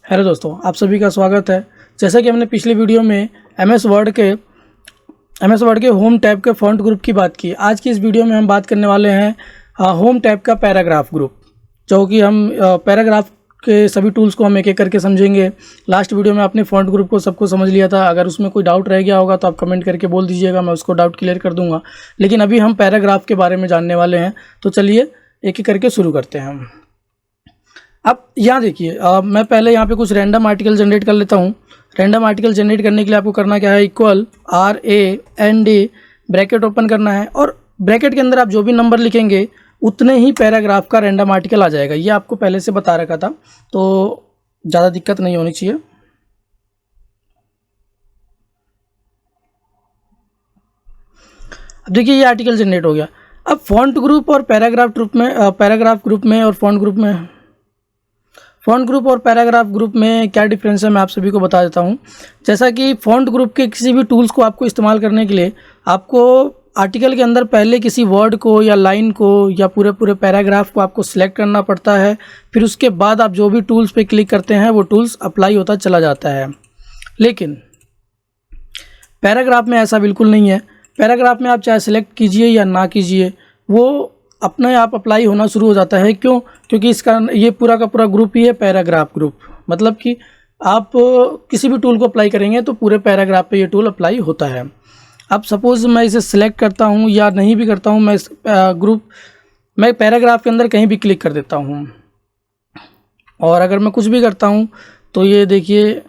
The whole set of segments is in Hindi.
हेलो दोस्तों, आप सभी का स्वागत है। जैसा कि हमने पिछले वीडियो में एमएस वर्ड के होम टैब के फॉन्ट ग्रुप की बात की। आज की इस वीडियो में हम बात करने वाले हैं होम टैब का पैराग्राफ ग्रुप, जो कि हम पैराग्राफ के सभी टूल्स को हम एक एक करके समझेंगे। लास्ट वीडियो में आपने फॉन्ट ग्रुप को सबको समझ लिया था। अगर उसमें कोई डाउट रह गया होगा तो आप कमेंट करके बोल दीजिएगा, मैं उसको डाउट क्लियर कर दूंगा। लेकिन अभी हम पैराग्राफ के बारे में जानने वाले हैं, तो चलिए एक एक करके शुरू करते हैं हम। अब यहाँ देखिए, मैं पहले यहाँ पे कुछ रैंडम आर्टिकल जनरेट कर लेता हूँ। रैंडम आर्टिकल जनरेट करने के लिए आपको करना क्या है, इक्वल RAND ब्रैकेट ओपन करना है, और ब्रैकेट के अंदर आप जो भी नंबर लिखेंगे उतने ही पैराग्राफ का रैंडम आर्टिकल आ जाएगा। ये आपको पहले से बता रखा था, तो ज़्यादा दिक्कत नहीं होनी चाहिए। अब देखिए, ये आर्टिकल जनरेट हो गया। अब फॉन्ट ग्रुप और पैराग्राफ ग्रुप में और फॉन्ट ग्रुप और पैराग्राफ ग्रुप में क्या डिफरेंस है, मैं आप सभी को बता देता हूं। जैसा कि फॉन्ट ग्रुप के किसी भी टूल्स को आपको इस्तेमाल करने के लिए आपको आर्टिकल के अंदर पहले किसी वर्ड को या लाइन को या पूरे पैराग्राफ को आपको सिलेक्ट करना पड़ता है। फिर उसके बाद आप जो भी टूल्स पे क्लिक करते हैं वो टूल्स अप्लाई होता चला जाता है। लेकिन पैराग्राफ में ऐसा बिल्कुल नहीं है। पैराग्राफ में आप चाहे सिलेक्ट कीजिए या ना कीजिए, वो अपने आप अप्लाई होना शुरू हो जाता है। क्यों? क्योंकि इसका ये पूरा का पूरा ग्रुप ही है पैराग्राफ ग्रुप। मतलब कि आप किसी भी टूल को अप्लाई करेंगे तो पूरे पैराग्राफ पे ये टूल अप्लाई होता है। अब सपोज़ मैं इसे सिलेक्ट करता हूँ या नहीं भी करता हूँ, मैं पैराग्राफ के अंदर कहीं भी क्लिक कर देता हूँ, और अगर मैं कुछ भी करता हूँ तो ये देखिए,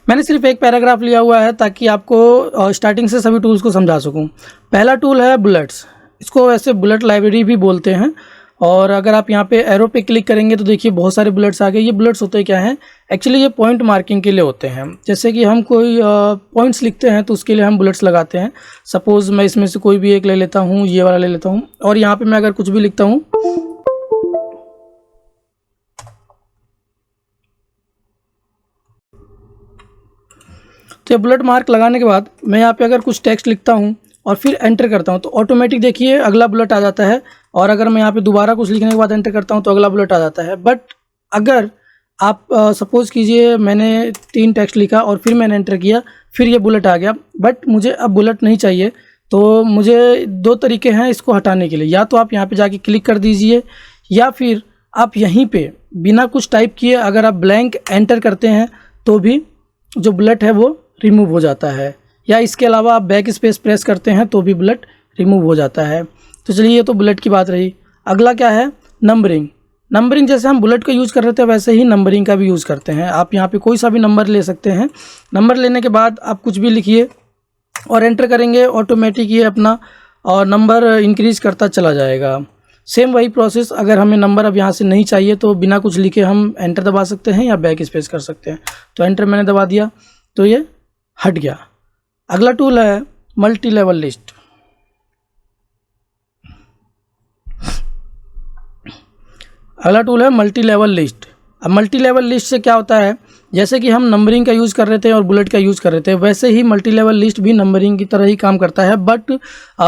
मैंने सिर्फ एक पैराग्राफ लिया हुआ है ताकि आपको स्टार्टिंग से सभी टूल्स को समझा सकूं। पहला टूल है बुलेट्स। इसको वैसे बुलेट लाइब्रेरी भी बोलते हैं। और अगर आप यहाँ पे एरो पे क्लिक करेंगे तो देखिए बहुत सारे बुलेट्स आ गए। ये बुलेट्स होते क्या हैं? एक्चुअली ये पॉइंट मार्किंग के लिए होते हैं। जैसे कि हम कोई पॉइंट्स लिखते हैं तो उसके लिए हम बुलेट्स लगाते हैं। सपोज़ मैं इसमें से कोई भी एक ले लेता हूँ, ये वाला ले लेता हूँ, और यहाँ पर मैं अगर कुछ भी लिखता हूँ तो ये बुलेट मार्क लगाने के बाद मैं यहाँ पे अगर कुछ टेक्स्ट लिखता हूँ और फिर एंटर करता हूँ तो ऑटोमेटिक देखिए अगला बुलेट आ जाता है। और अगर मैं यहाँ पे दोबारा कुछ लिखने के बाद एंटर करता हूँ तो अगला बुलेट आ जाता है। बट अगर आप सपोज़ कीजिए मैंने 3 टेक्स्ट लिखा और फिर मैंने एंटर किया, फिर ये बुलेट आ गया, बट मुझे अब बुलेट नहीं चाहिए, तो मुझे 2 तरीके हैं इसको हटाने के लिए। या तो आप यहाँ पर जाके क्लिक कर दीजिए, या फिर आप यहीं पर बिना कुछ टाइप किए अगर आप ब्लैंक एंटर करते हैं तो भी जो बुलेट है वो रिमूव हो जाता है। या इसके अलावा आप बैक स्पेस प्रेस करते हैं तो भी बुलेट रिमूव हो जाता है। तो चलिए, ये तो बुलेट की बात रही। अगला क्या है? नंबरिंग जैसे हम बुलेट का यूज़ कर रहे थे वैसे ही नंबरिंग का भी यूज़ करते हैं। आप यहाँ पे कोई सा भी नंबर ले सकते हैं। नंबर लेने के बाद आप कुछ भी लिखिए और एंटर करेंगे, ऑटोमेटिक ये अपना और नंबर इंक्रीज़ करता चला जाएगा। सेम वही प्रोसेस, अगर हमें नंबर अब यहाँ से नहीं चाहिए तो बिना कुछ लिखे हम एंटर दबा सकते हैं या बैक स्पेस कर सकते हैं। तो एंटर मैंने दबा दिया तो ये हट गया। अगला टूल है मल्टी लेवल लिस्ट। अब मल्टी लेवल लिस्ट से क्या होता है, जैसे कि हम नंबरिंग का यूज़ कर रहे थे और बुलेट का यूज़ कर रहे थे, वैसे ही मल्टी लेवल लिस्ट भी नंबरिंग की तरह ही काम करता है। बट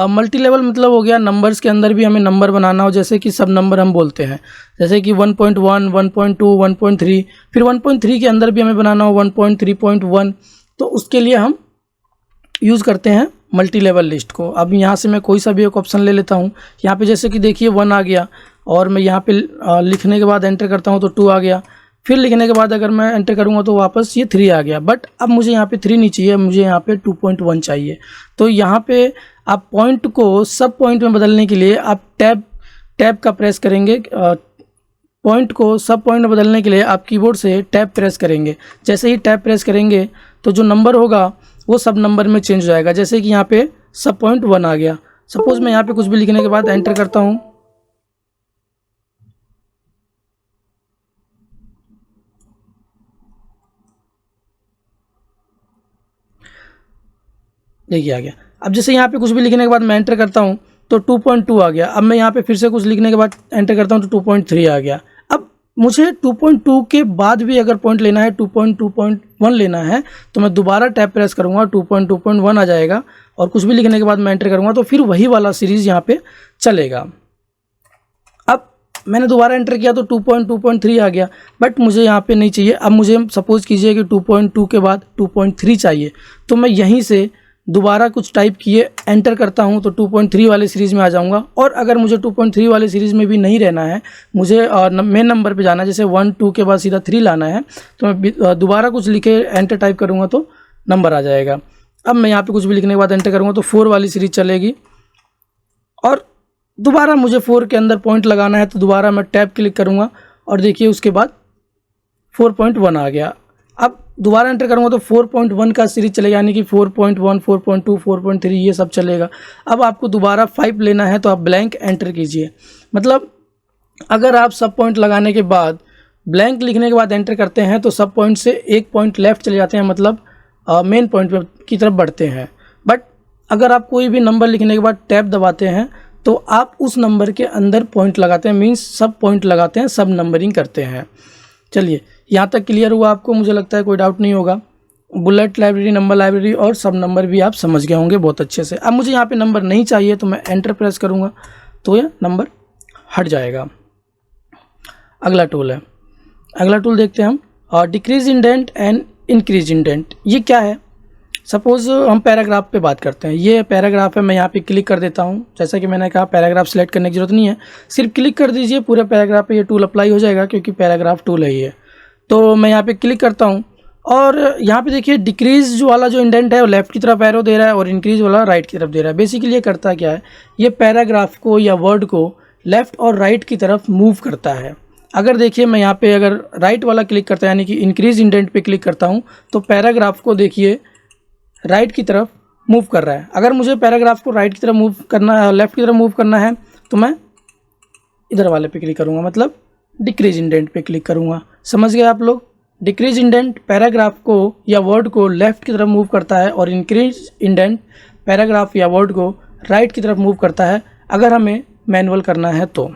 मल्टी लेवल मतलब हो गया नंबर्स के अंदर भी हमें नंबर बनाना हो, जैसे कि सब नंबर हम बोलते हैं, जैसे कि 1.1, 1.2, 1.3, फिर 1.3 के अंदर भी हमें बनाना हो 1.3.1, तो उसके लिए हम यूज़ करते हैं मल्टी लेवल लिस्ट को। अब यहाँ से मैं कोई सा भी एक ऑप्शन ले लेता हूँ। यहाँ पे जैसे कि देखिए 1 आ गया, और मैं यहाँ पे लिखने के बाद एंटर करता हूँ तो 2 आ गया, फिर लिखने के बाद अगर मैं एंटर करूँगा तो वापस ये 3 आ गया। बट अब मुझे यहाँ पे 3 नहीं चाहिए, मुझे यहाँ पे 2.1 चाहिए। तो यहाँ पे आप पॉइंट को सब पॉइंट में बदलने के लिए आप टैब का प्रेस करेंगे। पॉइंट को सब पॉइंट में बदलने के लिए आप कीबोर्ड से टैब प्रेस करेंगे। जैसे ही टैब प्रेस करेंगे तो जो नंबर होगा वो सब नंबर में चेंज हो जाएगा। जैसे कि यहाँ पे सब पॉइंट 1 आ गया। सपोज़ मैं यहाँ पे कुछ भी लिखने के बाद एंटर करता हूँ, देखिए आ गया। अब जैसे यहाँ पे कुछ भी लिखने के बाद मैं एंटर करता हूँ तो 2.2 आ गया। अब मैं यहाँ पे फिर से कुछ लिखने के बाद एंटर करता हूँ तो 2.3 आ गया। अब मुझे 2.2 के बाद भी अगर पॉइंट लेना है, 2.2.1 लेना है, तो मैं दोबारा टैब प्रेस करूँगा, 2.2.1 आ जाएगा और कुछ भी लिखने के बाद मैं एंटर करूँगा तो फिर वही वाला सीरीज़ यहाँ पे चलेगा। अब मैंने दोबारा एंटर किया तो 2.2.3 आ गया, बट मुझे यहाँ पे नहीं चाहिए। अब मुझे सपोज़ कीजिए कि 2.2 के बाद 2.3 चाहिए, तो मैं यहीं से दोबारा कुछ टाइप किए एंटर करता हूं तो 2.3 वाले सीरीज़ में आ जाऊंगा। और अगर मुझे 2.3 वाले सीरीज़ में भी नहीं रहना है, मुझे मेन नंबर पे जाना है, जैसे 1 2 के बाद सीधा 3 लाना है, तो मैं दोबारा कुछ लिखे एंटर टाइप करूंगा तो नंबर आ जाएगा। अब मैं यहाँ पे कुछ भी लिखने के बाद एंटर करूँगा तो 4 वाली सीरीज़ चलेगी। और दोबारा मुझे 4 के अंदर पॉइंट लगाना है तो दोबारा मैं टैब क्लिक करूँगा और देखिए उसके बाद 4.1 आ गया। अब दोबारा एंटर करूँगा तो 4.1 का सीरीज चलेगा, यानी कि 4.1 4.2 4.3 ये सब चलेगा। अब आपको दोबारा 5 लेना है तो आप ब्लैंक एंटर कीजिए। मतलब अगर आप सब पॉइंट लगाने के बाद ब्लैंक लिखने के बाद एंटर करते हैं तो सब पॉइंट से एक पॉइंट लेफ्ट चले जाते हैं, मतलब मेन पॉइंट की तरफ बढ़ते हैं। बट अगर आप कोई भी नंबर लिखने के बाद टैब दबाते हैं तो आप उस नंबर के अंदर पॉइंट लगाते हैं, मीन्स सब पॉइंट लगाते हैं, सब नंबरिंग करते हैं। चलिए यहाँ तक क्लियर हुआ आपको, मुझे लगता है कोई डाउट नहीं होगा। बुलेट लाइब्रेरी, नंबर लाइब्रेरी और सब नंबर भी आप समझ गए होंगे बहुत अच्छे से। अब मुझे यहाँ पे नंबर नहीं चाहिए तो मैं एंटर प्रेस करूँगा तो ये नंबर हट जाएगा। अगला टूल है, अगला टूल देखते हैं हम, और decrease indent and increase indent. ये क्या है? सपोज़ हम पैराग्राफ पे बात करते हैं। ये पैराग्राफ है, मैं यहाँ पे क्लिक कर देता हूँ। जैसा कि मैंने कहा पैराग्राफ सेलेक्ट करने की जरूरत नहीं है, सिर्फ क्लिक कर दीजिए, पूरे पैराग्राफ पे ये टूल अप्लाई हो जाएगा क्योंकि पैराग्राफ टूल है ये। तो मैं यहाँ पे क्लिक करता हूँ और यहाँ पे देखिए डिक्रीज जो वाला जो इंडेंट है वो लेफ्ट की तरफ एरो दे रहा है और इंक्रीज वाला राइट की तरफ दे रहा है। बेसिकली ये करता क्या है, ये पैराग्राफ को या वर्ड को लेफ्ट और राइट की तरफ मूव करता है। अगर देखिए मैं यहाँ पे अगर राइट वाला क्लिक करता है यानी कि इंक्रीज इंडेंट पे क्लिक करता हूँ तो पैराग्राफ को देखिए राइट की तरफ मूव कर रहा है। अगर मुझे पैराग्राफ को राइट की तरफ मूव करना है, लेफ्ट की तरफ मूव करना है, तो मैं इधर वाले पे क्लिक करूँगा, मतलब डिक्रीज इंडेंट पे क्लिक करूँगा। समझ गए आप लोग? डिक्रीज इंडेंट पैराग्राफ को या वर्ड को लेफ्ट की तरफ मूव करता है और इंक्रीज इंडेंट पैराग्राफ या वर्ड को राइट की तरफ मूव करता है, अगर हमें मैनुअल करना है तो।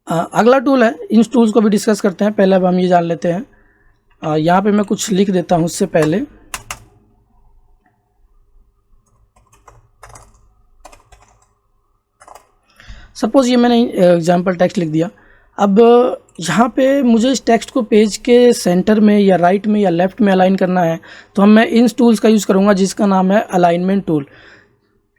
अगला टूल है, इन टूल्स को भी डिस्कस करते हैं। पहले अब हम ये जान लेते हैं। यहाँ पे मैं कुछ लिख देता हूँ उससे पहले। सपोज़ ये मैंने एग्जाम्पल टेक्स्ट लिख दिया। अब यहाँ पे मुझे इस टेक्स्ट को पेज के सेंटर में या राइट में या लेफ़्ट में अलाइन करना है, तो मैं इन टूल्स का यूज़ करूँगा जिसका नाम है अलाइनमेंट टूल।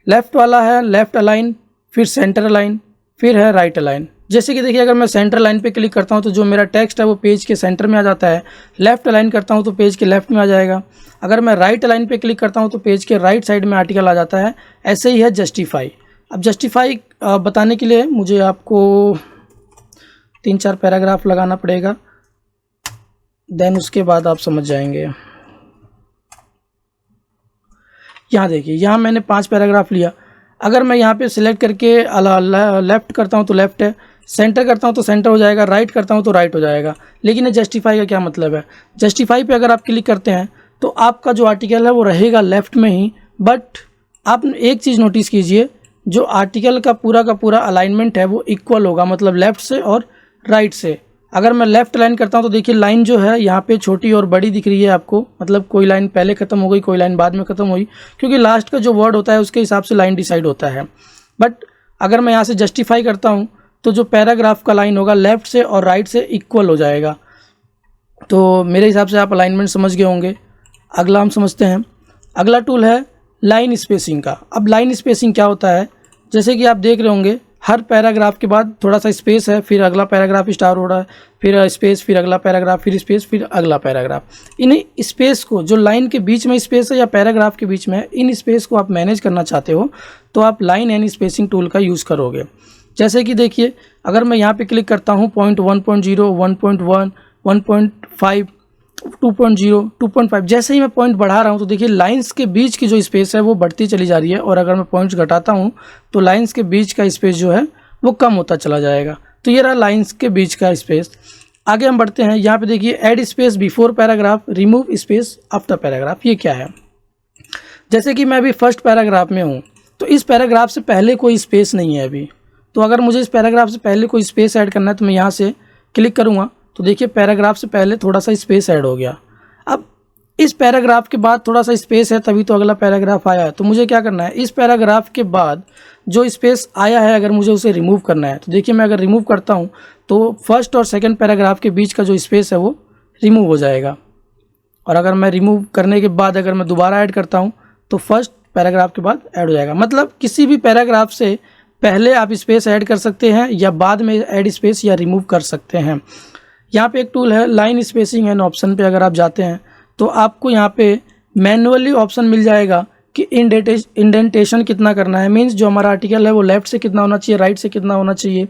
लेफ़्ट वाला है लेफ़्ट अलाइन, फिर सेंटर अलाइन, फिर है राइट अलाइन। जैसे कि देखिए अगर मैं सेंटर लाइन पे क्लिक करता हूँ तो जो मेरा टेक्स्ट है वो पेज के सेंटर में आ जाता है। लेफ़्ट अलाइन करता हूँ तो पेज के लेफ़्ट में आ जाएगा। अगर मैं राइट अलाइन पे क्लिक करता हूँ तो पेज के राइट साइड में आर्टिकल आ जाता है। ऐसे ही है जस्टिफाई। अब जस्टिफाई बताने के लिए मुझे आपको 3-4 पैराग्राफ लगाना पड़ेगा, देन उसके बाद आप समझ जाएंगे। यहाँ देखिए, यहाँ मैंने 5 पैराग्राफ लिया। अगर मैं यहाँ पे सिलेक्ट करके लेफ़्ट करता हूँ तो लेफ़्ट है, सेंटर करता हूँ तो सेंटर हो जाएगा, राइट करता हूँ तो राइट हो जाएगा। लेकिन ये जस्टिफाई का क्या मतलब है? जस्टिफाई पे अगर आप क्लिक करते हैं तो आपका जो आर्टिकल है वो रहेगा लेफ़्ट में ही, बट आप एक चीज़ नोटिस कीजिए, जो आर्टिकल का पूरा अलाइनमेंट है वो इक्वल होगा, मतलब लेफ़्ट से और राइट से। अगर मैं लेफ़्ट लाइन करता हूँ तो देखिए लाइन जो है यहाँ पे छोटी और बड़ी दिख रही है आपको, मतलब कोई लाइन पहले ख़त्म हो गई, कोई लाइन बाद में ख़त्म हुई, क्योंकि लास्ट का जो वर्ड होता है उसके हिसाब से लाइन डिसाइड होता है। बट अगर मैं यहाँ से जस्टिफाई करता हूँ तो जो पैराग्राफ का लाइन होगा लेफ़्ट से और राइट से इक्वल हो जाएगा। तो मेरे हिसाब से आप अलाइनमेंट समझ गए होंगे। अगला हम समझते हैं। अगला टूल है लाइन स्पेसिंग का। अब लाइन स्पेसिंग क्या होता है? जैसे कि आप देख रहे होंगे हर पैराग्राफ के बाद थोड़ा सा स्पेस है, फिर अगला पैराग्राफ स्टार्ट हो रहा है, फिर स्पेस, फिर अगला पैराग्राफ, फिर स्पेस, फिर अगला पैराग्राफ। इन स्पेस को, जो लाइन के बीच में स्पेस है या पैराग्राफ के बीच में है, इन स्पेस को आप मैनेज करना चाहते हो तो आप लाइन एंड स्पेसिंग टूल का यूज़ करोगे। जैसे कि देखिए अगर मैं यहाँ पे क्लिक करता हूँ 1.0, 1.1, 1.5, 2.0, 2.5, जैसे ही मैं पॉइंट बढ़ा रहा हूँ तो देखिए लाइंस के बीच की जो स्पेस है वो बढ़ती चली जा रही है, और अगर मैं पॉइंट्स घटाता हूँ तो लाइंस के बीच का स्पेस जो है वो कम होता चला जाएगा। तो ये रहा लाइंस के बीच का स्पेस। आगे हम बढ़ते हैं। यहाँ पे देखिए add space before paragraph, remove space after paragraph. ये क्या है? जैसे कि मैं अभी फर्स्ट पैराग्राफ में हूँ तो इस पैराग्राफ से पहले कोई स्पेस नहीं है अभी, तो अगर मुझे इस पैराग्राफ से पहले कोई स्पेस ऐड करना है तो मैं यहाँ से क्लिक करूँगा तो देखिए पैराग्राफ से पहले थोड़ा सा स्पेस ऐड हो गया। अब इस पैराग्राफ के बाद थोड़ा सा स्पेस है तभी तो अगला पैराग्राफ आया है। तो मुझे क्या करना है, इस पैराग्राफ के बाद जो स्पेस आया है अगर मुझे उसे रिमूव करना है तो देखिए मैं अगर रिमूव करता हूँ तो फर्स्ट और सेकंड पैराग्राफ के बीच का जो स्पेस है वो रिमूव हो जाएगा। और अगर मैं रिमूव करने के बाद अगर मैं दोबारा ऐड करता हूँ तो फर्स्ट पैराग्राफ के बाद ऐड हो जाएगा। मतलब किसी भी पैराग्राफ से पहले आप स्पेस ऐड कर सकते हैं या बाद में ऐड स्पेस या रिमूव कर सकते हैं। यहाँ पे एक टूल है लाइन स्पेसिंग एंड ऑप्शन पे अगर आप जाते हैं तो आपको यहाँ पे मैनुअली ऑप्शन मिल जाएगा कि इंडेंटेशन कितना करना है। मीन्स जो हमारा आर्टिकल है वो लेफ्ट से कितना होना चाहिए, राइट से कितना होना चाहिए,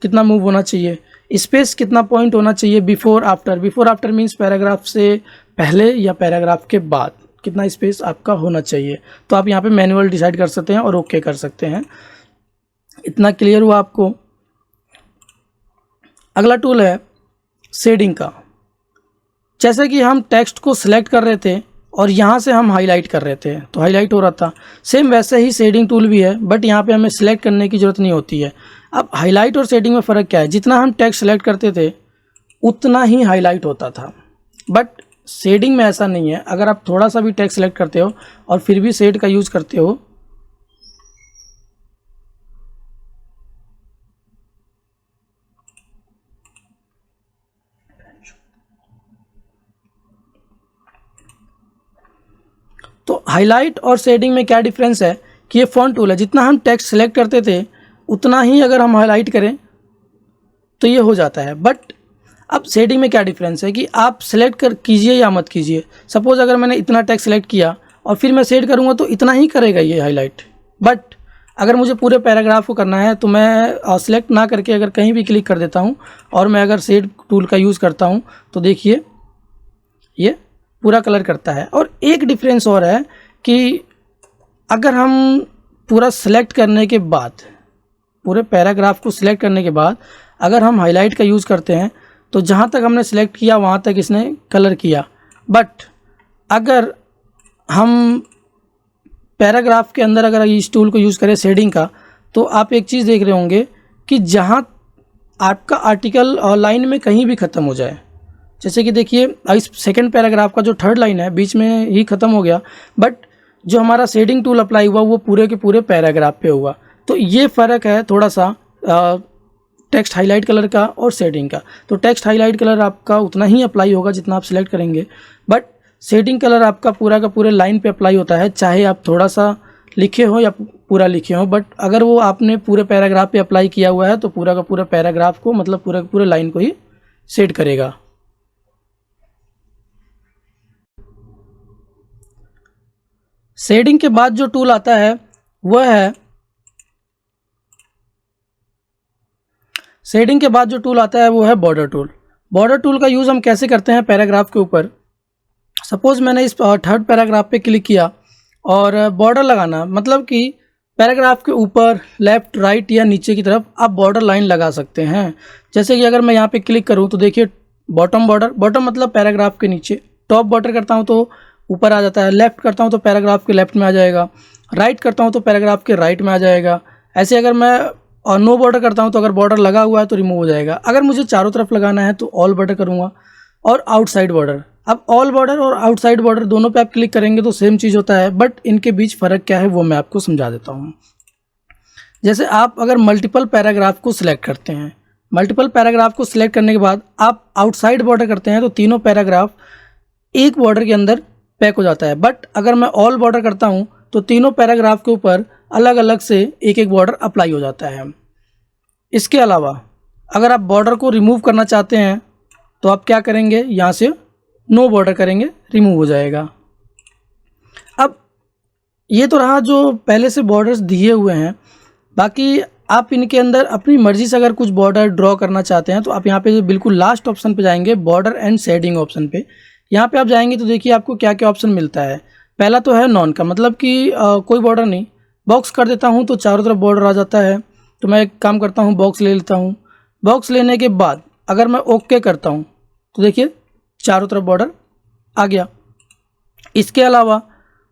कितना मूव होना चाहिए, स्पेस कितना पॉइंट होना चाहिए, before after. Before after means paragraph से पहले या पैराग्राफ के बाद कितना स्पेस आपका होना चाहिए। तो आप यहाँ पे मैनुअल डिसाइड कर सकते हैं और ओके कर सकते हैं। इतना क्लियर हुआ आपको। अगला टूल है शेडिंग का। जैसे कि हम टेक्स्ट को सिलेक्ट कर रहे थे और यहाँ से हम हाईलाइट कर रहे थे तो हाईलाइट हो रहा था, सेम वैसे ही शेडिंग टूल भी है बट यहाँ पे हमें सिलेक्ट करने की ज़रूरत नहीं होती है। अब हाईलाइट और शेडिंग में फ़र्क क्या है, जितना हम टेक्स्ट सेलेक्ट करते थे उतना ही हाईलाइट होता था, बट शेडिंग में ऐसा नहीं है। अगर आप थोड़ा सा भी टेक्स्ट सेलेक्ट करते हो और फिर भी शेड का यूज़ करते हो तो हाईलाइट और शेडिंग में क्या डिफरेंस है कि ये फॉन्ट टूल है, जितना हम टेक्स्ट सेलेक्ट करते थे उतना ही अगर हम हाईलाइट करें तो ये हो जाता है। बट अब शेडिंग में क्या डिफरेंस है कि आप सेलेक्ट कर कीजिए या मत कीजिए। सपोज़ अगर मैंने इतना टेक्स्ट सेलेक्ट किया और फिर मैं शेड करूँगा तो इतना ही करेगा ये हाईलाइट। बट अगर मुझे पूरे पैराग्राफ को करना है तो मैं सेलेक्ट ना करके अगर कहीं भी क्लिक कर देता हूँ और मैं अगर शेड टूल का यूज़ करता हूँ तो देखिए ये पूरा कलर करता है। और एक डिफरेंस और है कि अगर हम पूरा सेलेक्ट करने के बाद, पूरे पैराग्राफ को सिलेक्ट करने के बाद अगर हम हाईलाइट का यूज़ करते हैं तो जहाँ तक हमने सेलेक्ट किया वहाँ तक इसने कलर किया। बट अगर हम पैराग्राफ के अंदर अगर इस टूल को यूज़ करें शेडिंग का तो आप एक चीज़ देख रहे होंगे कि जहाँ आपका आर्टिकल लाइन में कहीं भी ख़त्म हो जाए, जैसे कि देखिए इस सेकंड पैराग्राफ का जो थर्ड लाइन है बीच में ही ख़त्म हो गया, बट जो हमारा शेडिंग टूल अप्लाई हुआ वो पूरे के पूरे पैराग्राफ पे हुआ। तो ये फ़र्क है थोड़ा सा टेक्स्ट हाईलाइट कलर का और शेडिंग का। तो टेक्स्ट हाईलाइट कलर आपका उतना ही अप्लाई होगा जितना आप सिलेक्ट करेंगे, बट शेडिंग कलर आपका पूरा का पूरे लाइन पे अप्लाई होता है, चाहे आप थोड़ा सा लिखे हो या पूरा लिखे हो। बट अगर वो आपने पूरे पैराग्राफ पे अप्लाई किया हुआ है तो पूरा का पूरा पैराग्राफ को मतलब पूरे का पूरे लाइन को ही शेड करेगा। शेडिंग के बाद जो टूल आता है वह है शेडिंग के बाद जो टूल आता है वो है बॉर्डर टूल। बॉर्डर टूल का यूज़ हम कैसे करते हैं पैराग्राफ के ऊपर। सपोज़ मैंने इस थर्ड पैराग्राफ पे क्लिक किया और बॉर्डर लगाना, मतलब कि पैराग्राफ के ऊपर लेफ़्ट राइट या नीचे की तरफ आप बॉर्डर लाइन लगा सकते हैं। जैसे कि अगर मैं यहाँ पे क्लिक करूँ तो देखिए बॉटम बॉर्डर, बॉटम मतलब पैराग्राफ के नीचे, टॉप बॉर्डर करता हूँ तो ऊपर आ जाता है, लेफ़्ट करता हूँ तो पैराग्राफ के लेफ़्ट में आ जाएगा, राइट करता हूँ तो पैराग्राफ के राइट में आ जाएगा। ऐसे अगर मैं और नो बॉर्डर करता हूँ तो अगर बॉर्डर लगा हुआ है तो रिमूव हो जाएगा। अगर मुझे चारों तरफ लगाना है तो ऑल बॉर्डर करूँगा और आउटसाइड बॉर्डर। अब ऑल बॉर्डर और आउटसाइड बॉर्डर दोनों पे आप क्लिक करेंगे तो सेम चीज़ होता है, बट इनके बीच फ़र्क क्या है वो मैं आपको समझा देता हूँ। जैसे आप अगर मल्टीपल पैराग्राफ को सिलेक्ट करते हैं, मल्टीपल पैराग्राफ को सिलेक्ट करने के बाद आप आउटसाइड बॉर्डर करते हैं तो तीनों पैराग्राफ एक बॉर्डर के अंदर पैक हो जाता है। बट अगर मैं ऑल बॉर्डर करता हूँ तो तीनों पैराग्राफ के ऊपर अलग अलग से एक एक बॉर्डर अप्लाई हो जाता है। इसके अलावा अगर आप बॉर्डर को रिमूव करना चाहते हैं तो आप क्या करेंगे, यहाँ से नो बॉर्डर करेंगे, रिमूव हो जाएगा। अब ये तो रहा जो पहले से बॉर्डर्स दिए हुए हैं, बाकी आप इनके अंदर अपनी मर्ज़ी से अगर कुछ बॉर्डर ड्रॉ करना चाहते हैं तो आप यहाँ पे बिल्कुल लास्ट ऑप्शन पे जाएंगे, बॉर्डर एंड शेडिंग ऑप्शन पे। यहाँ पे आप जाएंगे तो देखिए आपको क्या क्या ऑप्शन मिलता है। पहला तो है नॉन का, मतलब कि कोई बॉर्डर नहीं। बॉक्स कर देता हूँ तो चारों तरफ बॉर्डर आ जाता है। तो मैं एक काम करता हूँ, बॉक्स ले लेता हूँ। बॉक्स लेने के बाद अगर मैं ओके करता हूँ तो देखिए चारों तरफ बॉर्डर आ गया। इसके अलावा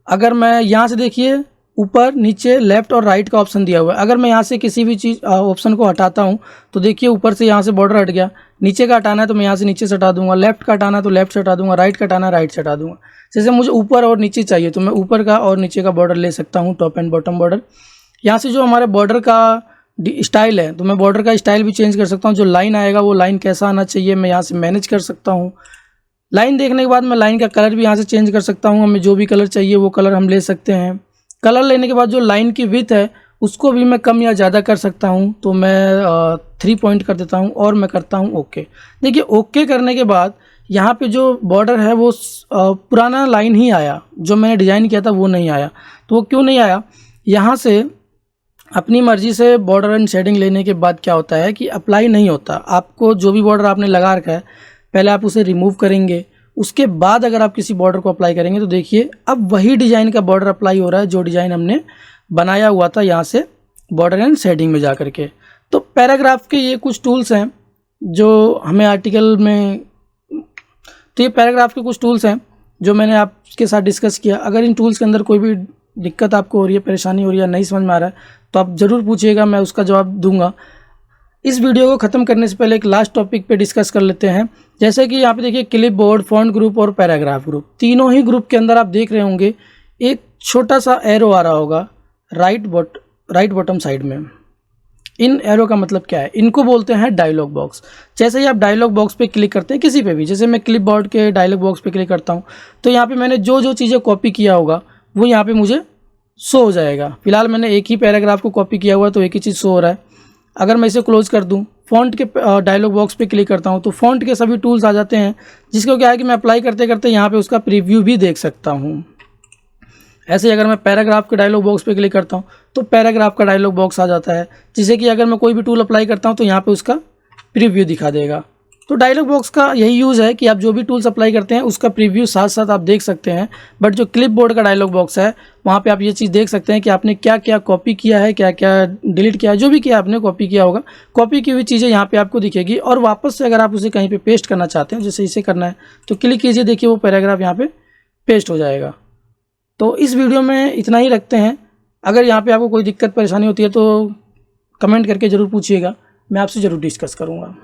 अगर मैं यहाँ से देखिए ऊपर नीचे लेफ़्ट और राइट का ऑप्शन दिया हुआ है, अगर मैं यहाँ से किसी भी चीज़ ऑप्शन को हटाता हूँ तो देखिए ऊपर से यहाँ से बॉर्डर हट गया, नीचे का हटाना है तो मैं यहाँ से नीचे से हटा दूंगा, लेफ्ट का हटाना है तो लेफ्ट से हटा दूंगा, राइट का हटाना है राइट से हटा दूंगा। जैसे मुझे ऊपर और नीचे चाहिए तो मैं ऊपर का और नीचे का बॉर्डर ले सकता हूँ, टॉप एंड बॉटम बॉर्डर। यहाँ से जो हमारे बॉर्डर का स्टाइल है तो मैं बॉर्डर का स्टाइल भी चेंज कर सकता हूँ। जो लाइन आएगा वो लाइन कैसा आना चाहिए मैं यहाँ से मैनेज कर सकता हूँ। लाइन देखने के बाद मैं लाइन का कलर भी यहाँ से चेंज कर सकता हूँ, हमें जो भी कलर चाहिए वो कलर हम ले सकते हैं। कलर लेने के बाद जो लाइन की विड्थ है उसको भी मैं कम या ज़्यादा कर सकता हूँ, तो मैं 3 पॉइंट कर देता हूँ और मैं करता हूँ ओके। देखिए ओके करने के बाद यहाँ पे जो बॉर्डर है वो पुराना लाइन ही आया, जो मैंने डिज़ाइन किया था वो नहीं आया। तो वो क्यों नहीं आया, यहाँ से अपनी मर्ज़ी से बॉर्डर एंड शेडिंग लेने के बाद क्या होता है कि अप्लाई नहीं होता। आपको जो भी बॉर्डर आपने लगा रखा है पहले आप उसे रिमूव करेंगे, उसके बाद अगर आप किसी बॉर्डर को अप्लाई करेंगे तो देखिए अब वही डिज़ाइन का बॉर्डर अप्लाई हो रहा है जो डिज़ाइन हमने बनाया हुआ था यहाँ से बॉर्डर एंड शेडिंग में जा करके। तो पैराग्राफ के ये कुछ टूल्स हैं जो हमें आर्टिकल में, तो ये पैराग्राफ के कुछ टूल्स हैं जो मैंने आपके साथ डिस्कस किया। अगर इन टूल्स के अंदर कोई भी दिक्कत आपको हो रही है, परेशानी हो रही है, नहीं समझ में आ रहा है तो आप ज़रूर पूछिएगा, मैं उसका जवाब दूंगा। इस वीडियो को ख़त्म करने से पहले एक लास्ट टॉपिक पे डिस्कस कर लेते हैं। जैसे कि यहाँ पे देखिए क्लिप बोर्ड, फॉन्ट ग्रुप और पैराग्राफ ग्रुप, तीनों ही ग्रुप के अंदर आप देख रहे होंगे एक छोटा सा एरो आ रहा होगा राइट बॉटम साइड में। इन एरो का मतलब क्या है, इनको बोलते हैं डायलॉग बॉक्स। जैसे ही आप डायलॉग बॉक्स पे क्लिक करते हैं किसी पे भी, जैसे मैं क्लिप बोर्ड के डायलॉग बॉक्स पे क्लिक करता हूँ तो यहाँ पे मैंने जो जो चीज़ें कॉपी किया होगा वो यहाँ पे मुझे शो हो जाएगा। फिलहाल मैंने एक ही पैराग्राफ को कॉपी किया हुआ है तो एक ही चीज़ शो हो रहा है। अगर मैं इसे क्लोज कर दूं, फ़ॉन्ट के डायलॉग बॉक्स पे क्लिक करता हूं तो फ़ॉन्ट के सभी टूल्स आ जाते हैं, जिसको क्या है कि मैं अप्लाई करते करते यहाँ पे उसका प्रीव्यू भी देख सकता हूं। ऐसे ही अगर मैं पैराग्राफ के डायलॉग बॉक्स पे क्लिक करता हूं तो पैराग्राफ का डायलॉग बॉक्स आ जाता है, जिससे कि अगर मैं कोई भी टूल अप्लाई करता हूं तो यहाँ पे उसका प्रीव्यू दिखा देगा। तो डायलॉग बॉक्स का यही यूज़ है कि आप जो भी टूल्स अप्लाई करते हैं उसका प्रीव्यू साथ साथ आप देख सकते हैं। बट जो क्लिप बोर्ड का डायलॉग बॉक्स है वहाँ पे आप ये चीज़ देख सकते हैं कि आपने क्या क्या कॉपी किया है, क्या क्या डिलीट किया है, जो भी किया आपने कॉपी किया होगा, कॉपी की हुई चीज़ें यहाँ पे आपको दिखेगी। और वापस से अगर आप उसे कहीं पे पेस्ट करना चाहते हैं, जैसे इसे करना है तो क्लिक कीजिए, देखिए वो पैराग्राफ यहाँ पे पेस्ट हो जाएगा। तो इस वीडियो में इतना ही रखते हैं। अगर यहाँ पे आपको कोई दिक्कत परेशानी होती है तो कमेंट करके ज़रूर पूछिएगा, मैं आपसे ज़रूर डिस्कस करूँगा।